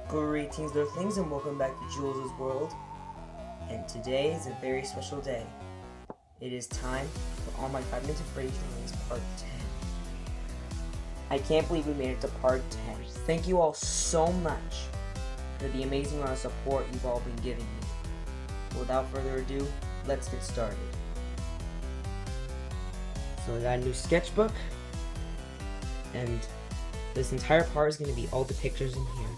Greetings, Earthlings, and welcome back to Jules' World. And today is a very special day. It is time for all my 5 Minutes of Freddy's Dreams Part 10. I can't believe we made it to Part 10. Thank you all so much for the amazing amount of support you've all been giving me. Without further ado, let's get started. So I got a new sketchbook, and this entire part is going to be all the pictures in here.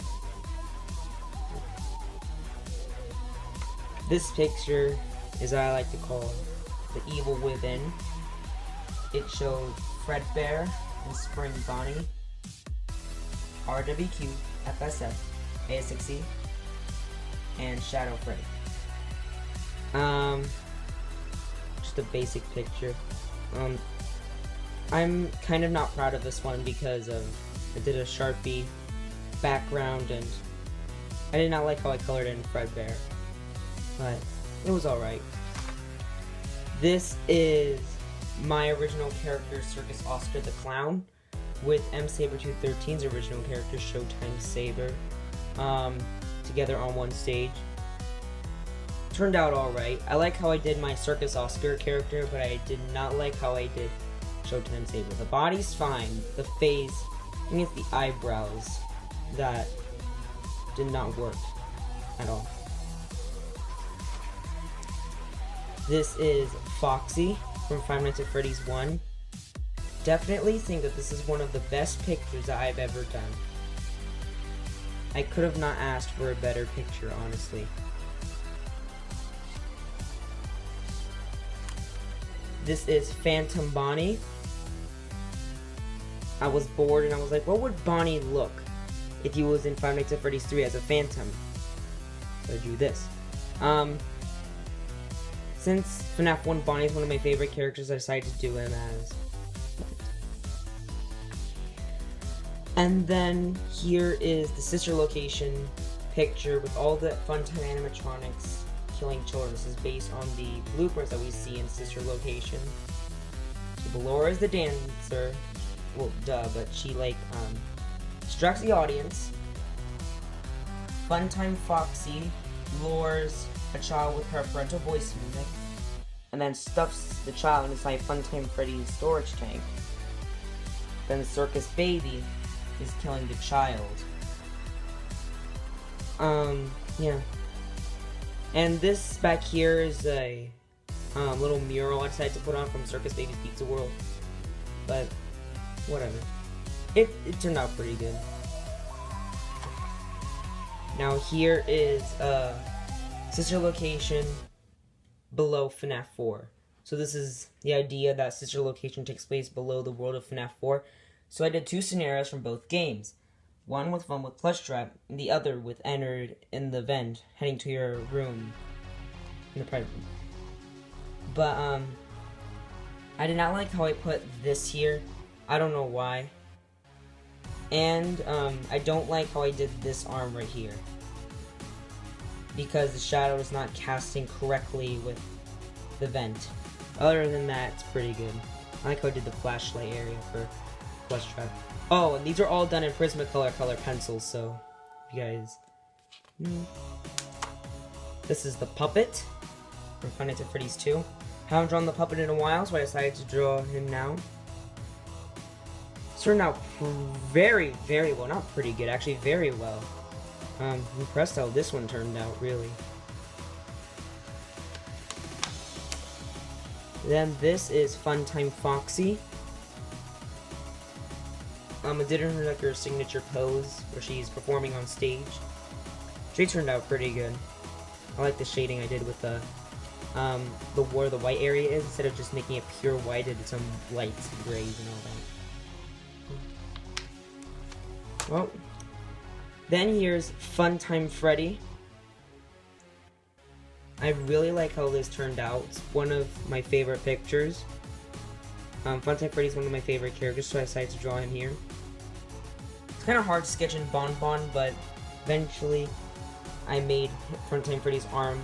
This picture is what I like to call the evil within. It shows Fredbear and Spring Bonnie, RWQ, FSF, A6E, and Shadow Freddy. Just a basic picture. I'm kind of not proud of this one because I did a Sharpie background and I did not like how I colored in Fredbear, but it was alright. This is my original character, Circus Oscar the Clown, with M. Sabertooth13's original character, Showtime Saber, together on one stage. Turned out alright. I like how I did my Circus Oscar character, but I did not like how I did Showtime Saber. The body's fine, the face, I think it's the eyebrows that did not work at all. This is Foxy from 5 Nights at Freddy's 1. Definitely think that this is one of the best pictures that I've ever done. I could have not asked for a better picture, honestly. This is Phantom Bonnie. I was bored and I was like, what would Bonnie look if he was in 5 Nights at Freddy's 3 as a phantom? So I drew this. Since FNaF 1 Bonnie is one of my favorite characters, I decided to do him as. And then here is the sister location picture with all the Funtime animatronics killing children. This is based on the blueprints that we see in sister location. So Ballora is the dancer. Well, duh, but she distracts the audience. Funtime Foxy lures a child with her parental voice music, and then stuffs the child inside Funtime Freddy's storage tank. Then the circus baby is killing the child. Yeah. And this back here is a little mural I decided to put on from Circus Baby's Pizza World. But, whatever. It turned out pretty good. Now here is sister location below FNaF 4. So this is the idea that sister location takes place below the world of FNaF 4. So I did 2 scenarios from both games. One with fun with Plush Trap, and the other with entered in the vent, heading to your room in the private room. But I did not like how I put this here. I don't know why. And I don't like how I did this arm right here, because the shadow is not casting correctly with the vent. Other than that, it's pretty good. I like how I did the flashlight area for Plush Trap. Oh, and these are all done in Prismacolor color pencils, so you guys know. This is the puppet from 5 Nights at Freddy's 2. Haven't drawn the puppet in a while, so I decided to draw him now. This turned out very, very well. Not pretty good, actually very well. Impressed how this one turned out, really. Then this is Funtime Foxy. I did her signature pose where she's performing on stage. She turned out pretty good. I like the shading I did with where the white area is. Instead of just making it pure white, I did some lights and grays and all that. Well, then here's Funtime Freddy. I really like how this turned out. It's one of my favorite pictures. Funtime Freddy is one of my favorite characters, so I decided to draw him here. It's kind of hard sketching Bon Bon, but eventually I made Funtime Freddy's arm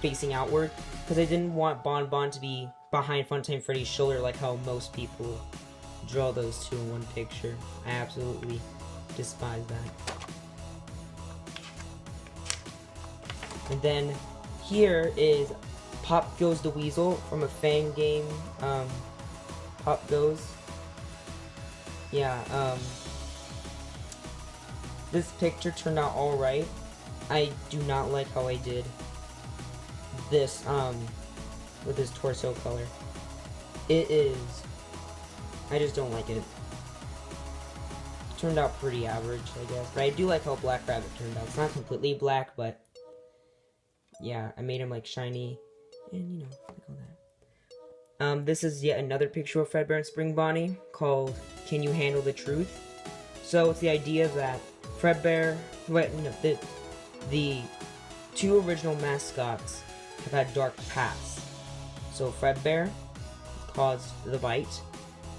facing outward, because I didn't want Bon Bon to be behind Funtime Freddy's shoulder like how most people draw those two in one picture. I absolutely despise that. And then here is Pop Goes the Weasel from a fan game. Pop Goes. Yeah, this picture turned out alright. I do not like how I did this, with his torso color. I just don't like it. It turned out pretty average, I guess. But I do like how Black Rabbit turned out. It's not completely black, but yeah, I made him like shiny, and you know, like all that. This is yet another picture of Fredbear and Spring Bonnie called Can You Handle the Truth? So it's the idea that Fredbear, the two original mascots have had dark pasts. So Fredbear caused the bite,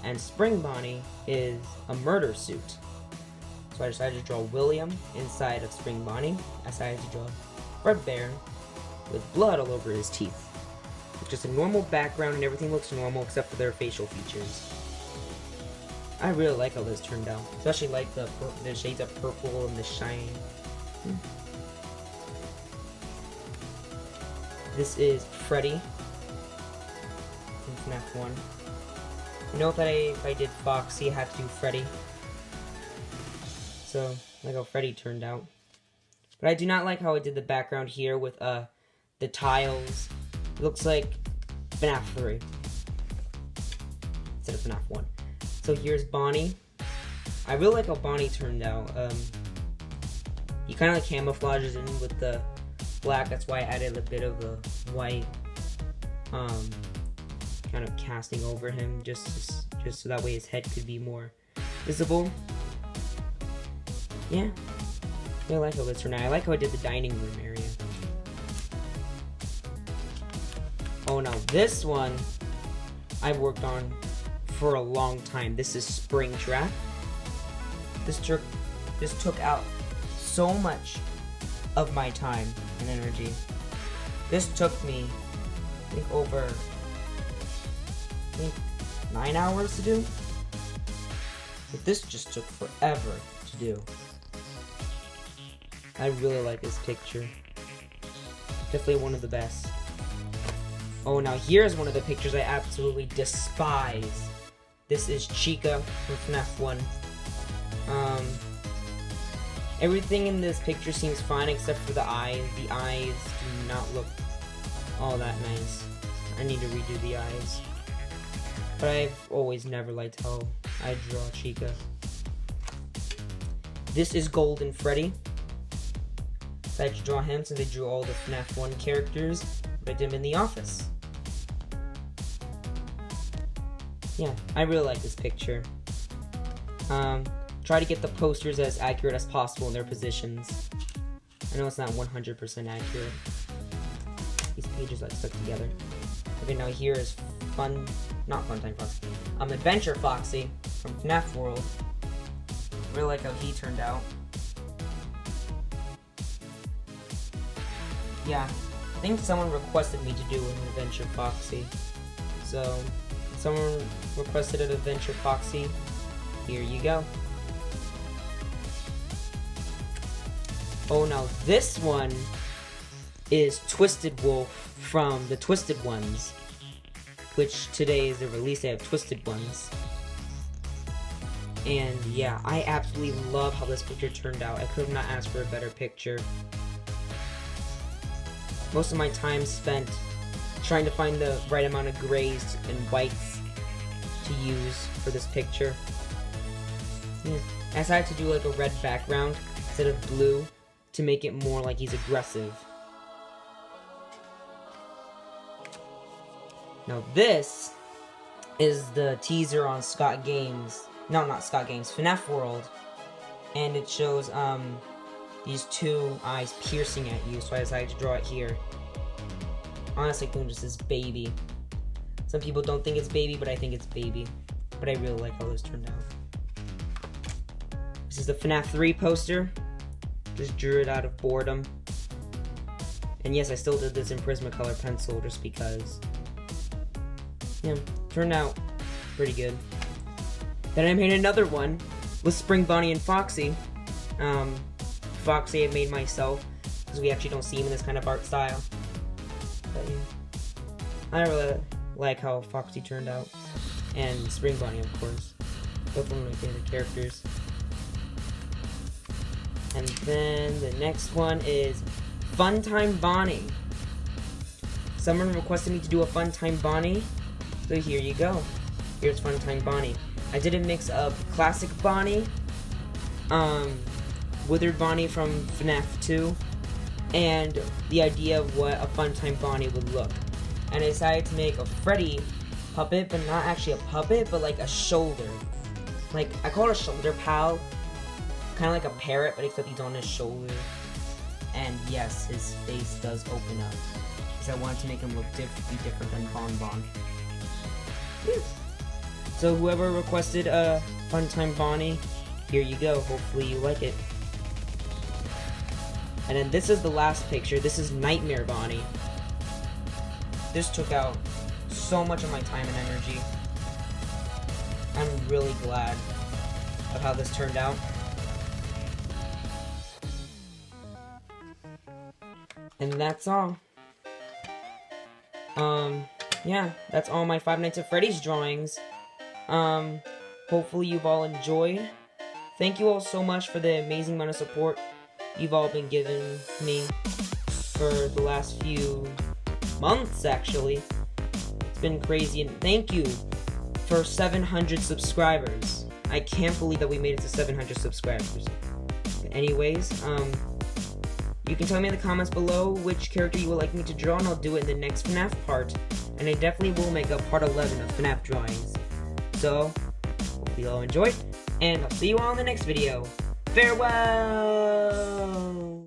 and Spring Bonnie is a murder suit. So I decided to draw William inside of Spring Bonnie. I decided to draw Fredbear with blood all over his teeth. It's just a normal background and everything looks normal except for their facial features. I really like how this turned out. Especially like the shades of purple and the shine. This is Freddy from FNaF 1. You know that if I did Foxy, I had to do Freddy. So, like how Freddy turned out. But I do not like how I did the background here with the tiles. It looks like FNaF 3 instead of FNaF 1. So here's Bonnie. I really like how Bonnie turned out. He kind of like camouflages in with the black. That's why I added a bit of the white, kind of casting over him, just so that way his head could be more visible. Yeah, I like how this turned out. I like how I did the dining room area. Oh, now this one I've worked on for a long time. This is Springtrap. This took out so much of my time and energy. This took me, I think, over 9 hours to do. But this just took forever to do. I really like this picture. Definitely one of the best. Oh, now here's one of the pictures I absolutely despise. This is Chica from FNaF 1. Everything in this picture seems fine except for the eyes. The eyes do not look all that nice. I need to redo the eyes. But I've always never liked how I draw Chica. This is Golden Freddy. I had to draw him since I drew all the FNaF 1 characters, but I did them in the office. Yeah, I really like this picture. Try to get the posters as accurate as possible in their positions. I know it's not 100% accurate. These pages are stuck together. Okay, now here is not Funtime Foxy. Adventure Foxy from FNaF World. Really like how he turned out. Yeah, I think someone requested me to do an Adventure Foxy. So, someone requested an Adventure Foxy. Here you go. Oh, now this one is Twisted Wolf from the Twisted Ones, which today is the release day of Twisted Ones. And yeah, I absolutely love how this picture turned out. I could have not asked for a better picture. Most of my time spent trying to find the right amount of grays and whites to use for this picture. Yeah. I decided to do like a red background instead of blue to make it more like he's aggressive. Now this is the teaser on DAGames. No, not DAGames, FNaF World. And it shows these two eyes piercing at you, so I decided to draw it here. Honestly, I think this is baby. Some people don't think it's baby, but I think it's baby. But I really like how this turned out. This is the FNaF 3 poster. Just drew it out of boredom. And yes, I still did this in Prismacolor pencil just because. Yeah, turned out pretty good. Then I made another one with Spring Bonnie and Foxy. Foxy I made myself. because we actually don't see him in this kind of art style. But yeah, I really like how Foxy turned out, and Spring Bunny, of course, both one of my favorite characters. And then the next one is Funtime Bonnie. Someone requested me to do a Funtime Bonnie, so here you go. Here's Funtime Bonnie. I did a mix of classic Bonnie, Withered Bonnie from FNaF 2, and the idea of what a Funtime Bonnie would look. And I decided to make a Freddy puppet, but not actually a puppet, but like a shoulder. Like, I call it a shoulder pal. Kind of like a parrot, but except he's on his shoulder. And yes, his face does open up, because I wanted to make him look different than Bon Bon. So whoever requested a Funtime Bonnie, here you go. Hopefully you like it. And then this is the last picture. This is Nightmare Bonnie. This took out so much of my time and energy. I'm really glad of how this turned out. And that's all. Yeah, that's all my Five Nights at Freddy's drawings. Hopefully you've all enjoyed. Thank you all so much for the amazing amount of support you've all been giving me for the last few months, actually. It's been crazy, and thank you for 700 subscribers. I can't believe that we made it to 700 subscribers. But anyways, you can tell me in the comments below which character you would like me to draw, and I'll do it in the next FNaF part. And I definitely will make a part 11 of FNaF drawings. So, hope you all enjoyed, and I'll see you all in the next video. Farewell!